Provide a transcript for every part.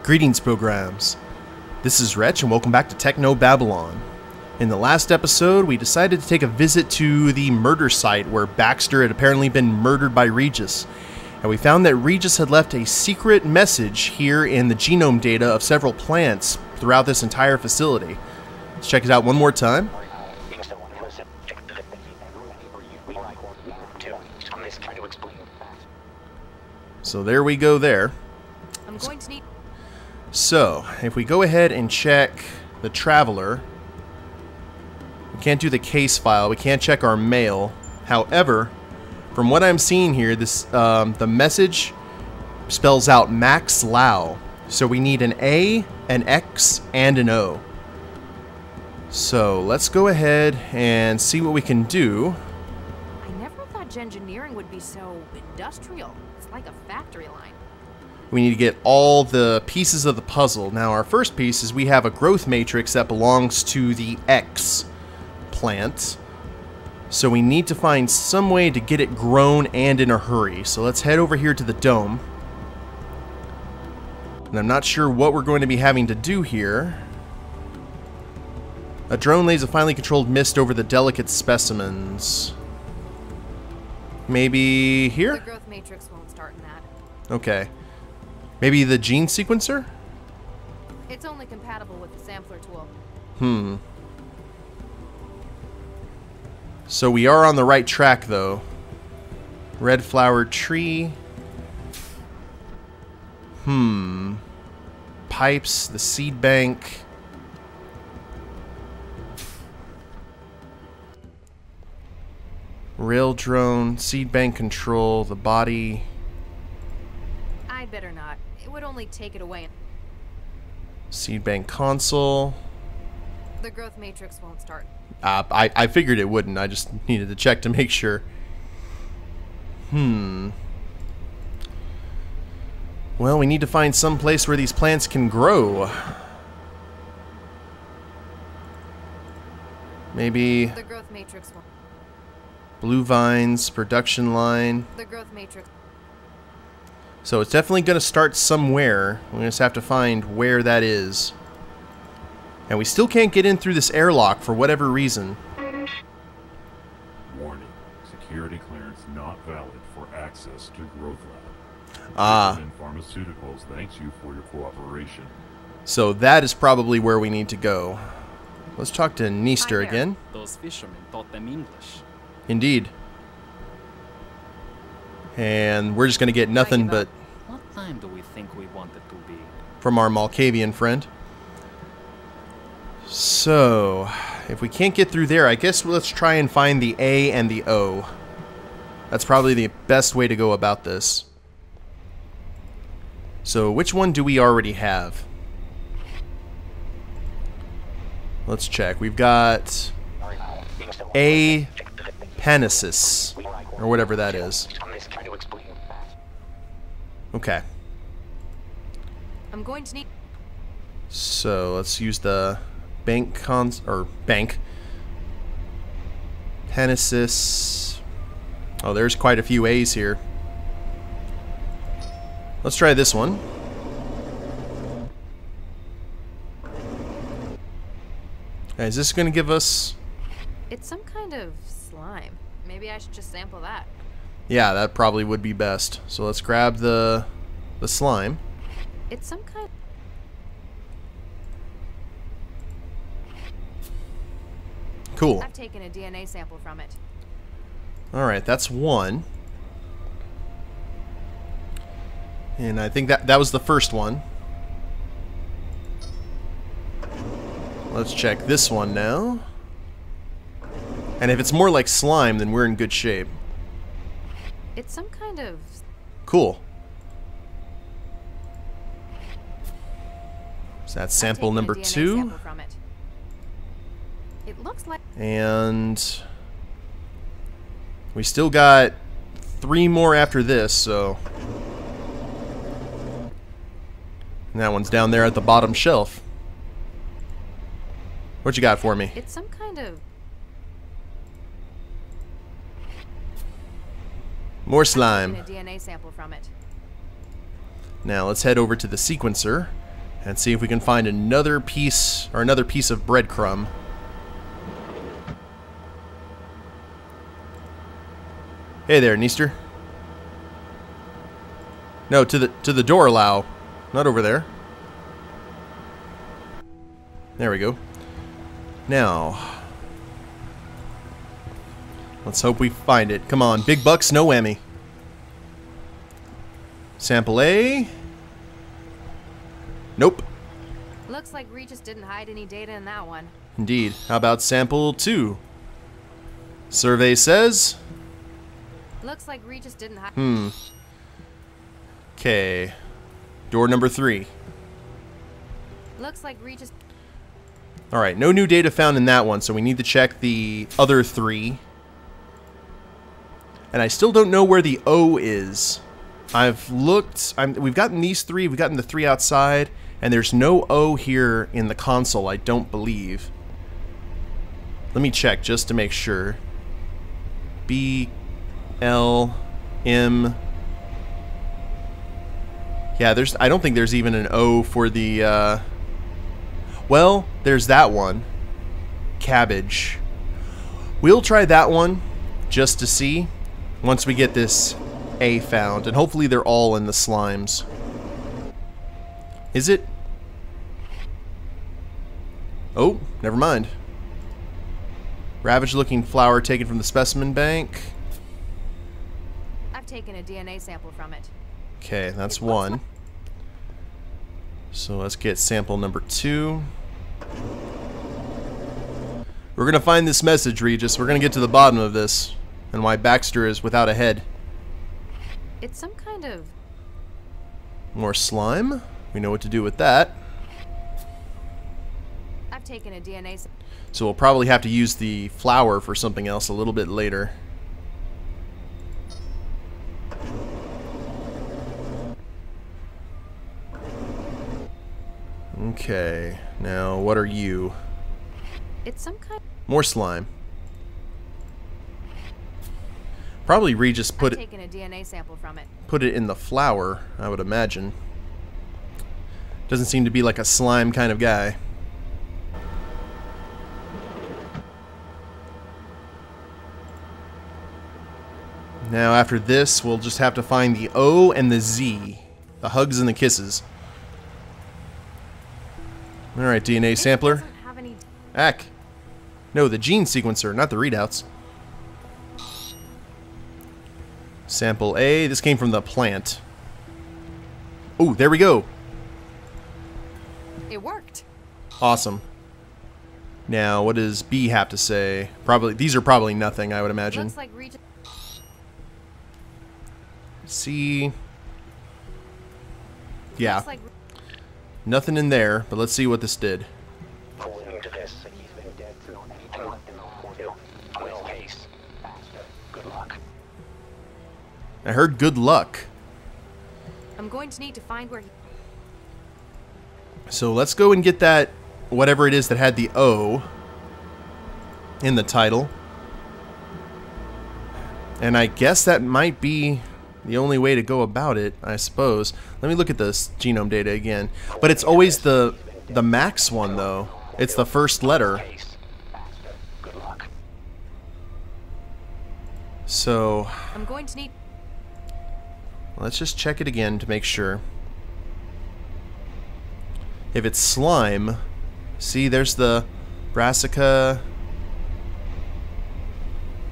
Greetings, programs. This is Wretch, and welcome back to Technobabylon. In the last episode, we decided to take a visit to the murder site where Baxter had apparently been murdered by Regis. And we found that Regis had left a secret message here in the genome data of several plants throughout this entire facility. Let's check it out one more time. So there we go there. I'm going to need... So, if we go ahead and check the Traveler, we can't do the case file, we can't check our mail. However, from what I'm seeing here, this the message spells out Max Lau. So we need an A, an X, and an O. So let's go ahead and see what we can do. I never thought gengineering would be so industrial. It's like a factory line. We need to get all the pieces of the puzzle. Now our first piece is we have a growth matrix that belongs to the X plant. So we need to find some way to get it grown and in a hurry. So let's head over here to the dome. And I'm not sure what we're going to be having to do here. A drone lays a finely controlled mist over the delicate specimens. Maybe here? The growth matrix won't start in that. Okay. Maybe the gene sequencer? It's only compatible with the sampler tool. So we are on the right track, though. Red flowered tree. Pipes, the seed bank. Rail drone, seed bank control, the body. I'd better not. It would only take it away. Seed bank console. The growth matrix won't start. I figured it wouldn't. I just needed to check to make sure. Well, we need to find some place where these plants can grow. Maybe The growth matrix won't. blue vines, production line. The growth matrix. So it's definitely going to start somewhere. We just have to find where that is. And we still can't get in through this airlock for whatever reason. Warning. Security clearance not valid for access to Growth Lab. Ah. Pharmaceuticals thanks you for your cooperation. So that is probably where we need to go. Let's talk to Neester Hi there. again. Those fishermen taught them English. Indeed. And we're just going to get nothing but What time do we think we want it to be? from our Malkavian friend. So, if we can't get through there, I guess let's try and find the A and the O. That's probably the best way to go about this. So, which one do we already have? Let's check. We've got A Penesis, or whatever that is. Okay. I'm going to need... So let's use the bank bank. Penesis. Oh, there's quite a few A's here. Let's try this one. Okay, is this going to give us... It's some kind of slime. Maybe I should just sample that. Yeah, that probably would be best. So let's grab the slime. It's some kind... Cool. I've taken a DNA sample from it. Alright, that's one. And I think that was the first one. Let's check this one now. And if it's more like slime, then we're in good shape. It's some kind of... Cool. So that's sample number 2. Sample from it. It looks like... And we still got 3 more after this, so... And that one's down there at the bottom shelf. What you got for me? It's some kind of... More slime. I've taken a DNA sample from it. Now let's head over to the sequencer and see if we can find another piece or another piece of breadcrumb. Hey there, Neester. No, to the door, allow. Not over there. There we go. Now, let's hope we find it. Come on, big bucks, no whammy. Sample A. Nope. Looks like Regis didn't hide any data in that one. Indeed. How about sample 2? Survey says... Looks like Regis didn't hide... Okay. Door number 3. Looks like Regis... Alright, no new data found in that one, so we need to check the other 3. And I still don't know where the O is. I've looked... we've gotten these 3, we've gotten the 3 outside, and there's no O here in the console, I don't believe. Let me check just to make sure. B, L, M... Yeah, I don't think there's even an O for the, well, there's that one. Cabbage. We'll try that one just to see once we get this A found. And hopefully they're all in the slimes. Is it? Oh, never mind. Ravaged-looking flower taken from the specimen bank. I've taken a DNA sample from it. Okay, that's 1. So let's get sample number 2. We're gonna find this message, Regis. We're gonna get to the bottom of this and why Baxter is without a head. It's some kind of... More slime. We know what to do with that. I've taken a DNA sample. So we'll probably have to use the flower for something else a little bit later. Okay, now what are you? It's some kind... More slime. Probably Regis I've taken a DNA sample from it. Put it in the flour, I would imagine. Doesn't seem to be like a slime kind of guy. Now after this, we'll just have to find the O and the Z. The hugs and the kisses. Alright, DNA sampler. Ack. No, the gene sequencer, not the readouts. Sample A. This came from the plant. Ooh, there we go. It worked. Awesome. Now, what does B have to say? Probably these are probably nothing, I would imagine. Looks like Regis... C. Yeah. Looks like... Nothing in there, but let's see what this did. According to this, he's been dead for any well, case. Good luck. I heard good luck. I'm going to need to find where he... So let's go and get that, whatever it is that had the O in the title. And I guess that might be the only way to go about it, I suppose. Let me look at this genome data again. But it's always the max one, though. It's the first letter. Good luck. So I'm going to need... let's just check it again to make sure. If it's slime, see, there's the brassica.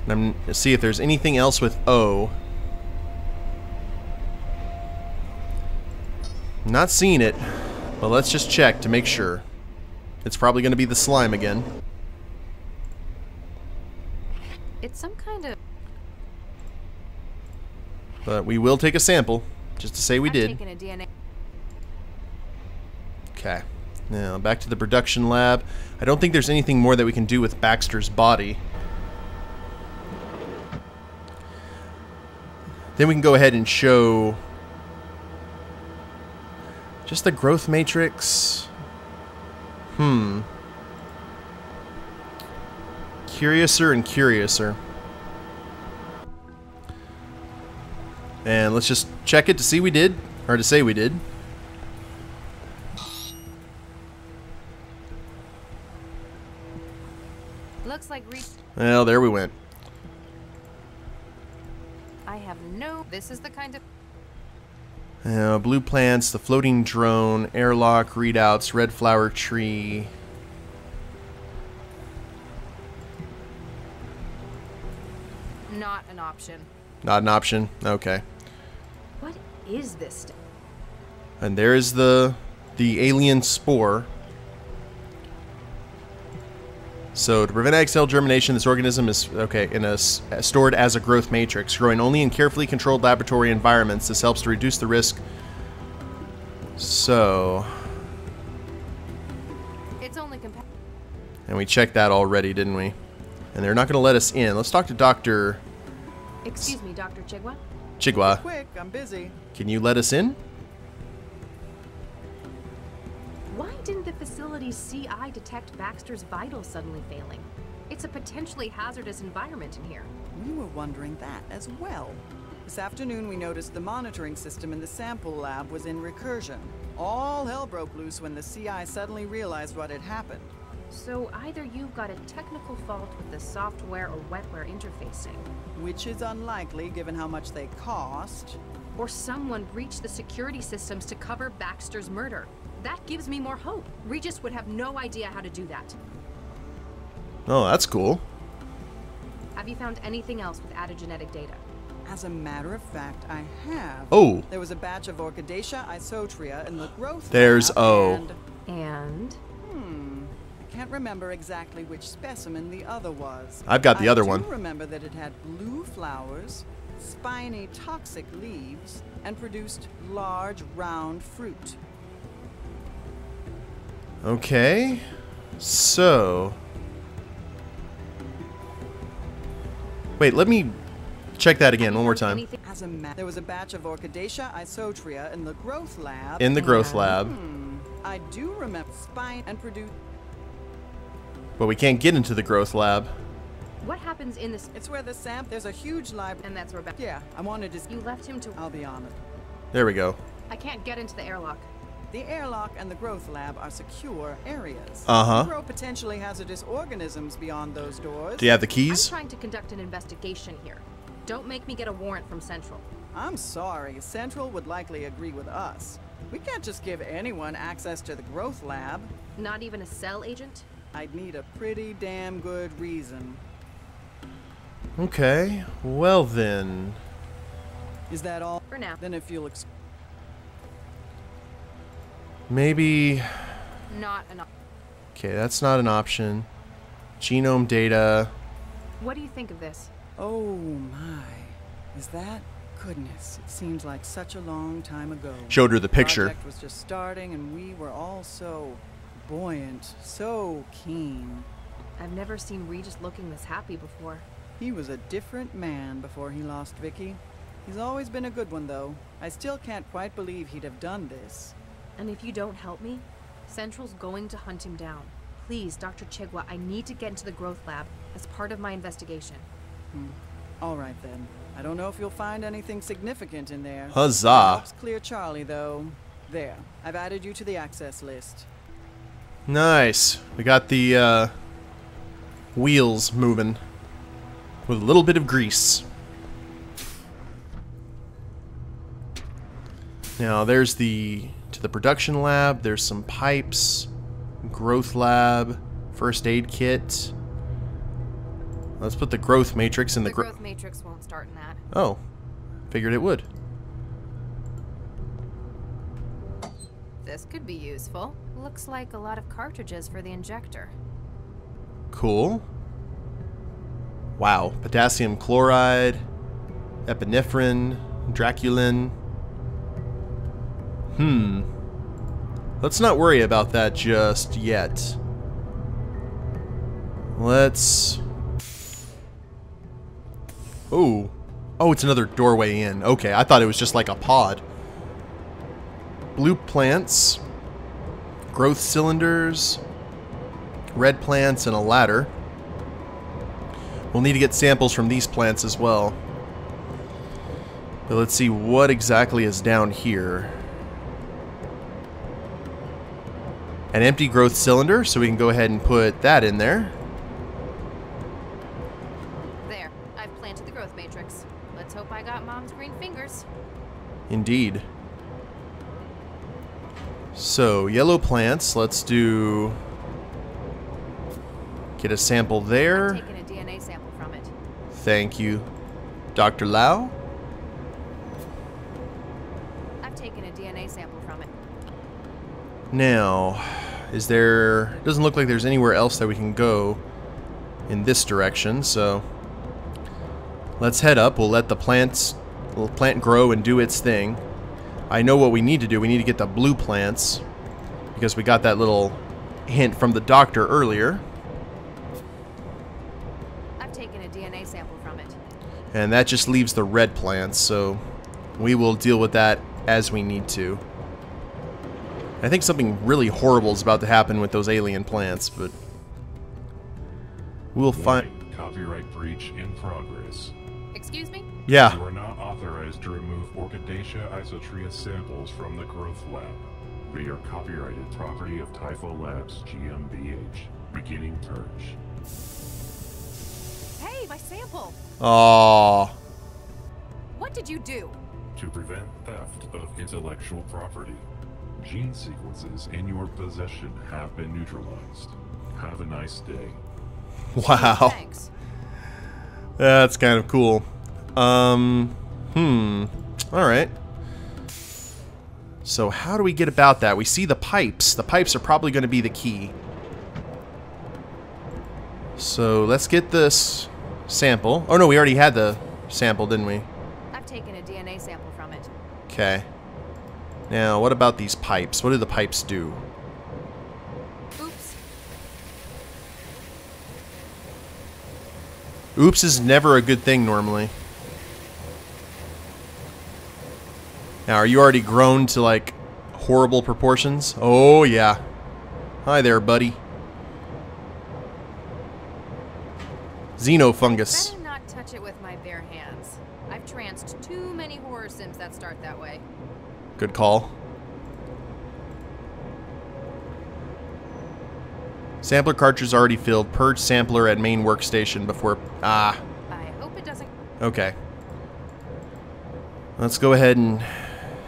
And see if there's anything else with O. Not seeing it, but let's just check to make sure. It's probably going to be the slime again. It's some kind of... But we will take a sample, just to say we did. I've taken a DNA... Okay. Now, back to the production lab. I don't think there's anything more that we can do with Baxter's body. Then we can go ahead and show... just the growth matrix. Curiouser and curiouser. And let's just check it to see we did, or to say we did. Looks like Well, there we went. I have no. This is the kind of. Blue plants, the floating drone, airlock, readouts, red flower tree. Not an option. Not an option? Okay. What is this stuff? And there's the alien spore. So to prevent egg cell germination, this organism is stored as a growth matrix, growing only in carefully controlled laboratory environments. This helps to reduce the risk. So, It's only and we checked that already, didn't we? And they're not going to let us in. Let's talk to Dr. Excuse me, Dr. Chigwa. Chigwa. Quick, I'm busy. Can you let us in? Why didn't the facility's CI detect Baxter's vitals suddenly failing? It's a potentially hazardous environment in here. We were wondering that as well. This afternoon we noticed the monitoring system in the sample lab was in recursion. All hell broke loose when the CI suddenly realized what had happened. So either you've got a technical fault with the software or wetware interfacing, Which is unlikely given how much they cost. or someone breached the security systems to cover Baxter's murder. That gives me more hope. Regis would have no idea how to do that. Oh, that's cool. Have you found anything else with added genetic data? As a matter of fact, I have. Oh. There was a batch of Orchidaceae isotria in the growth There's lab, O. and I can't remember exactly which specimen the other was. I've got the other one. I do remember that it had blue flowers, spiny toxic leaves, and produced large round fruit. Okay. So. Wait, let me check that again one more time. Anything? There was a batch of Orchidaceae isotria in the growth lab. In the growth lab. I do remember spine and produce. But we can't get into the growth lab. What happens in this? It's where the there's a huge library. And that's where Yeah, I wanted to. you left him to. I'll be honest. There we go. I can't get into the airlock. The airlock and the growth lab are secure areas. Uh-huh. You grow potentially hazardous organisms beyond those doors. Do you have the I'm keys? trying to conduct an investigation here. Don't make me get a warrant from Central. I'm sorry, Central would likely agree with us. We can't just give anyone access to the growth lab. Not even a cell agent? I'd need a pretty damn good reason. Okay. Well then. Is that all? For now. Then if you'll Maybe. Not enough. Okay, that's not an option. Genome data. What do you think of this? Oh my. Is that? Goodness, it seems like such a long time ago. Showed her the picture. Project was just starting and we were all so buoyant, so keen. I've never seen Regis looking this happy before. He was a different man before he lost Vicky. He's always been a good one though. I still can't quite believe he'd have done this. And if you don't help me, Central's going to hunt him down. Please, Dr. Chigwa, I need to get into the growth lab as part of my investigation. All right then. I don't know if you'll find anything significant in there. Huzzah. Helps clear Charlie though. There, I've added you to the access list. Nice. We got the wheels moving with a little bit of grease. Now there's the production lab. There's some pipes, growth lab, first aid kit. Let's put the growth matrix in the growth matrix won't start in that. Oh, figured it would. This could be useful. Looks like a lot of cartridges for the injector. Cool. Wow, potassium chloride, epinephrine, draculin. Let's not worry about that just yet. Let's... Oh, it's another doorway in. Okay, I thought it was just like a pod. Blue plants, growth cylinders, red plants, and a ladder. We'll need to get samples from these plants as well. But let's see what exactly is down here. An empty growth cylinder, so we can go ahead and put that in there. Indeed. So, yellow plants. Let's do... Get a sample there. I'm taking a DNA sample from it. Thank you. Dr. Lau? I've taken a DNA sample from it. Now, is there... Doesn't look like there's anywhere else that we can go in this direction, so... Let's head up. We'll let the plant grow and do its thing. I know what we need to do. We need to get the blue plants, because we got that little hint from the doctor earlier. I've taken a DNA sample from it. And that just leaves the red plants, so we will deal with that as we need to. I think something really horrible is about to happen with those alien plants, but we'll find... Copyright breach in progress. Excuse me? Yeah. You are not authorized to remove Orchidaceae isotria samples from the growth lab. They are copyrighted property of Typho Labs GmbH. Beginning purge. Hey, my sample! Aww. What did you do? To prevent theft of intellectual property, gene sequences in your possession have been neutralized. Have a nice day. Wow. Thanks. That's kind of cool. Alright. So how do we get about that? We see the pipes. The pipes are probably going to be the key. So let's get this sample. Oh no, we already had the sample, didn't we? I've taken a DNA sample from it. Okay. Now, what about these pipes? What do the pipes do? Oops. Oops is never a good thing normally. Now, are you already grown to, like, horrible proportions? Oh, yeah. Hi there, buddy. Xenofungus. Better not touch it with my bare hands. I've tranced too many horror sims that start that way. Good call. Sampler cartridge already filled. Purge sampler at main workstation before... Ah. I hope it doesn't... Okay. Let's go ahead and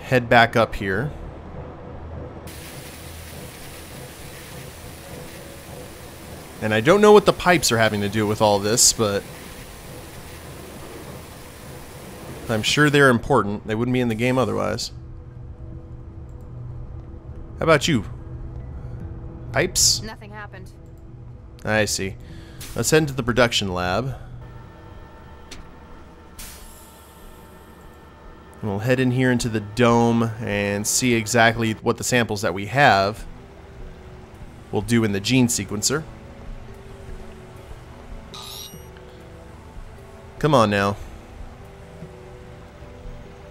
head back up here. And I don't know what the pipes are having to do with all this, but I'm sure they're important. They wouldn't be in the game otherwise. How about you? Pipes? Nothing happened. I see. Let's head into the production lab. And we'll head in here into the dome and see exactly what the samples that we have will do in the gene sequencer. Come on now.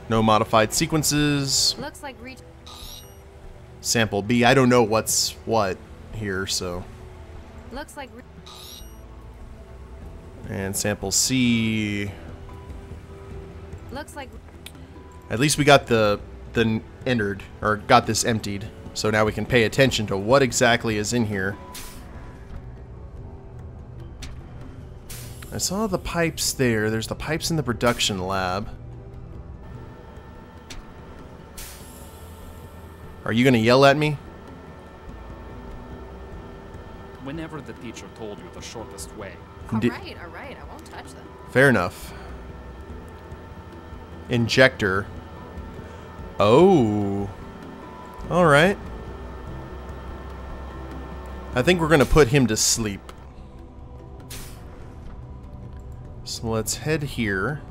No modified sequences. Looks like reach... Sample B. I don't know what's what here, so... Looks like... And sample C. Looks like... At least we got the entered, or got this emptied. So now we can pay attention to what exactly is in here. I saw the pipes there. There's the pipes in the production lab. Are you gonna yell at me? Whenever the teacher told you the shortest way. Alright, I won't touch them. Fair enough. Injector. Oh. Alright. I think we're gonna put him to sleep. So let's head here.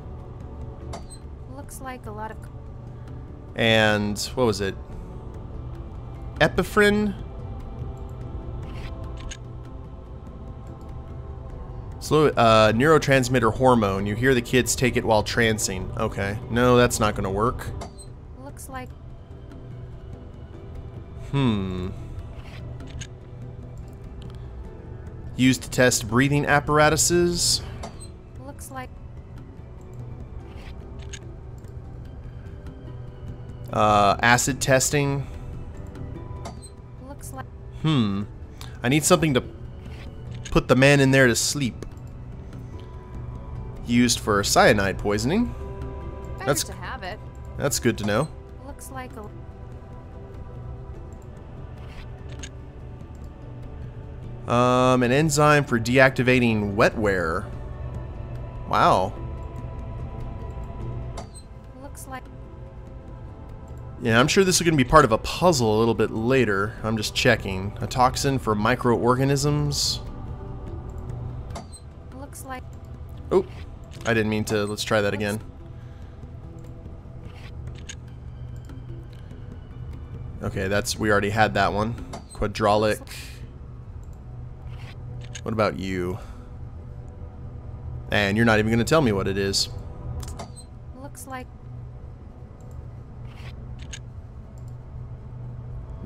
Looks like a lot of... And what was it? Epinephrine? Slow neurotransmitter hormone. You hear the kids take it while trancing. Okay. No, that's not gonna work. Looks like... Used to test breathing apparatuses. Looks like... Acid testing. Looks like... I need something to put the man in there to sleep. Used for cyanide poisoning. Better to have it. That's good to know. Looks like a... An enzyme for deactivating wetware. Wow. Looks like... Yeah, I'm sure this is going to be part of a puzzle a little bit later. I'm just checking. A toxin for microorganisms. Looks like... Oh, I didn't mean to. Let's try that again. Okay, we already had that one. Quadralic. What about you? And you're not even going to tell me what it is. Looks like...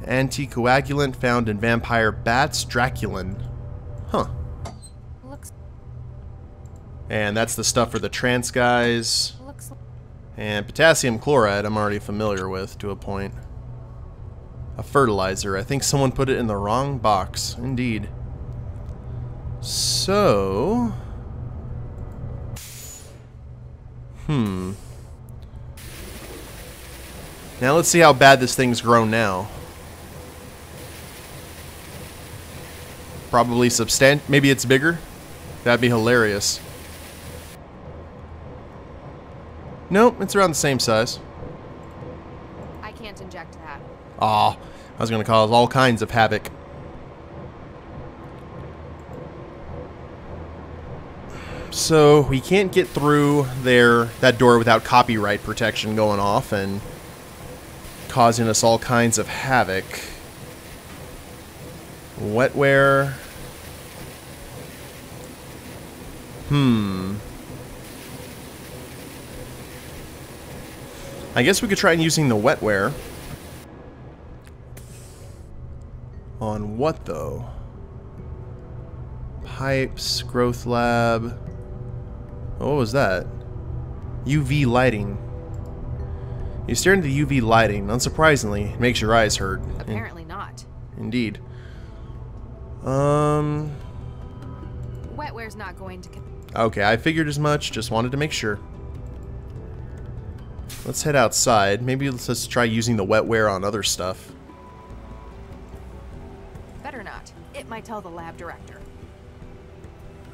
Anticoagulant found in vampire bats, Draculin. Huh. Looks... And that's the stuff for the trance guys. Looks like... And potassium chloride I'm already familiar with to a point. A fertilizer. I think someone put it in the wrong box. Indeed. So... Now let's see how bad this thing's grown now. Probably maybe it's bigger? That'd be hilarious. Nope, it's around the same size. I can't inject that. Aw, I was gonna cause all kinds of havoc. So we can't get through that door without copyright protection going off and causing us all kinds of havoc. Wetware. I guess we could try using the wetware. On what though? Pipes, growth lab. What was that? UV lighting. You stare into the UV lighting. Unsurprisingly, it makes your eyes hurt. Apparently not. Indeed. Wetware's not going to... Okay, I figured as much. Just wanted to make sure. Let's head outside. Maybe let's try using the wetware on other stuff. Better not. It might tell the lab director.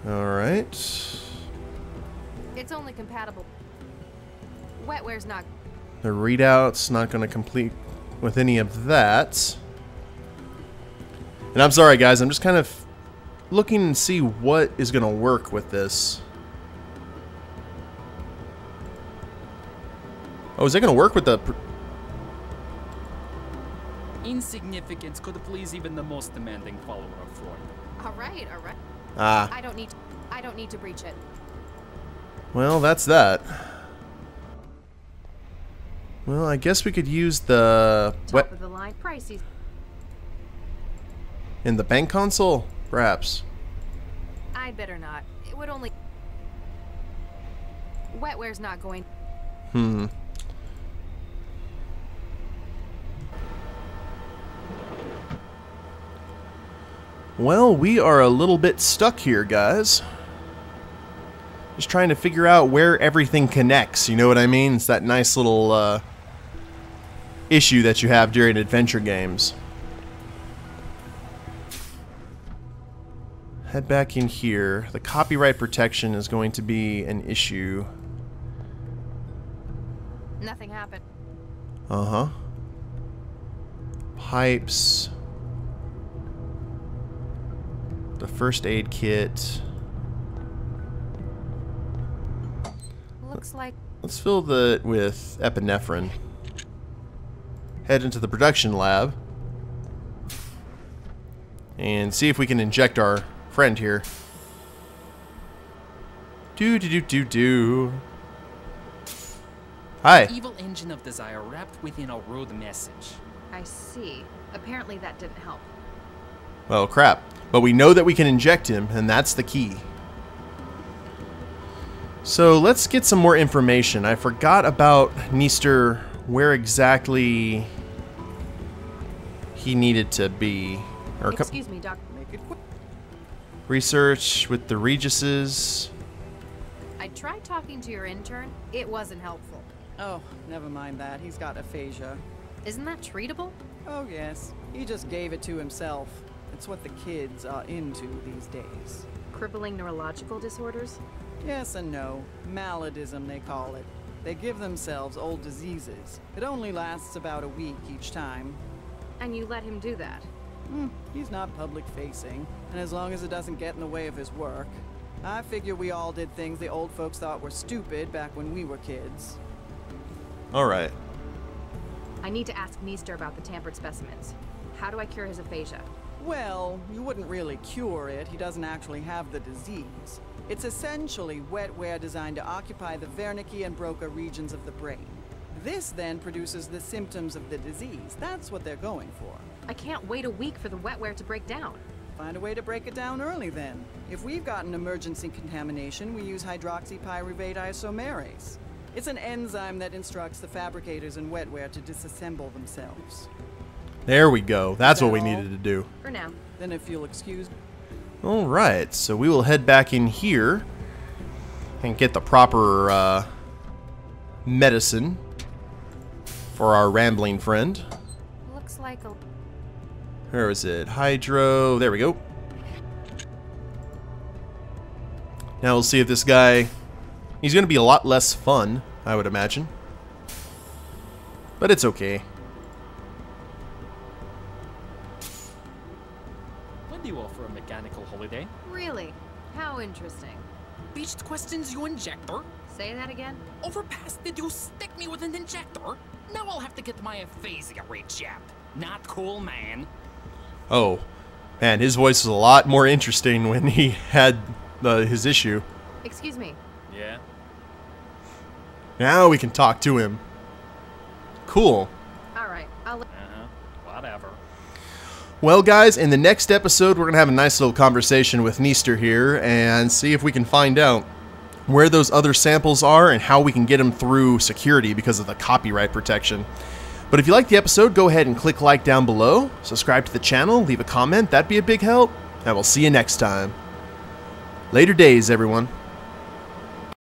Alright. It's only compatible. Wetware's not... The readout's not going to complete with any of that. And I'm sorry, guys. I'm just kind of looking to see what is going to work with this. Oh, is that going to work with the... Insignificance could please even the most demanding follower of Freud. All right. Ah. I don't need to breach it. Well, that's that. Well, I guess we could use the... Top of the line prices. In the bank console? Perhaps. I'd better not. It would only... Wetware's not going... Well, we are a little bit stuck here, guys. Just trying to figure out where everything connects, you know what I mean? It's that nice little issue that you have during adventure games. Head back in here. The copyright protection is going to be an issue. Nothing happened. Uh-huh. Pipes. The first aid kit. Looks like... Let's fill it with epinephrine. Head into the production lab. And see if we can inject our friend here. Do. Hi. Evil engine of desire wrapped within a rude message. I see. Apparently that didn't help. Well, crap. But we know that we can inject him, and that's the key. So let's get some more information. I forgot about Neaster, where exactly he needed to be. Or Excuse me, Doc. Make it quick. Research with the Regises. I tried talking to your intern. It wasn't helpful. Oh, never mind that. He's got aphasia. Isn't that treatable? Oh yes, he just gave it to himself. It's what the kids are into these days. Crippling neurological disorders? Yes and no. Maladism, they call it. They give themselves old diseases. It only lasts about a week each time. And you let him do that? He's not public-facing, and as long as it doesn't get in the way of his work. I figure we all did things the old folks thought were stupid back when we were kids. Alright. I need to ask Meester about the tampered specimens. How do I cure his aphasia? Well, you wouldn't really cure it. He doesn't actually have the disease. It's essentially wetware designed to occupy the Wernicke and Broca regions of the brain. This then produces the symptoms of the disease. That's what they're going for. I can't wait a week for the wetware to break down. Find a way to break it down early then. If we've got an emergency contamination, we use hydroxypyruvate isomerase. It's an enzyme that instructs the fabricators in wetware to disassemble themselves. There we go. That's what we Well, needed to do. For now. Then if you'll excuse me. Alright, so we will head back in here and get the proper medicine for our rambling friend. Looks like a... Where is it? Hydro. There we go. Now we'll see if this guy... He's going to be a lot less fun, I would imagine. But it's okay. When do you offer a mechanical holiday? Really? How interesting. Beached questions, you injector. Say that again? Overpass, did you stick me with an injector? Now I'll have to get my aphasia rechecked. Not cool, man. Oh, man, his voice was a lot more interesting when he had his issue. Excuse me. Yeah? Now we can talk to him. Cool. Alright, I'll... Whatever. Well, guys, in the next episode, we're going to have a nice little conversation with Meester here and see if we can find out where those other samples are and how we can get them through security because of the copyright protection. But if you like the episode, go ahead and click like down below, subscribe to the channel, leave a comment, that'd be a big help, and we'll see you next time. Later days, everyone.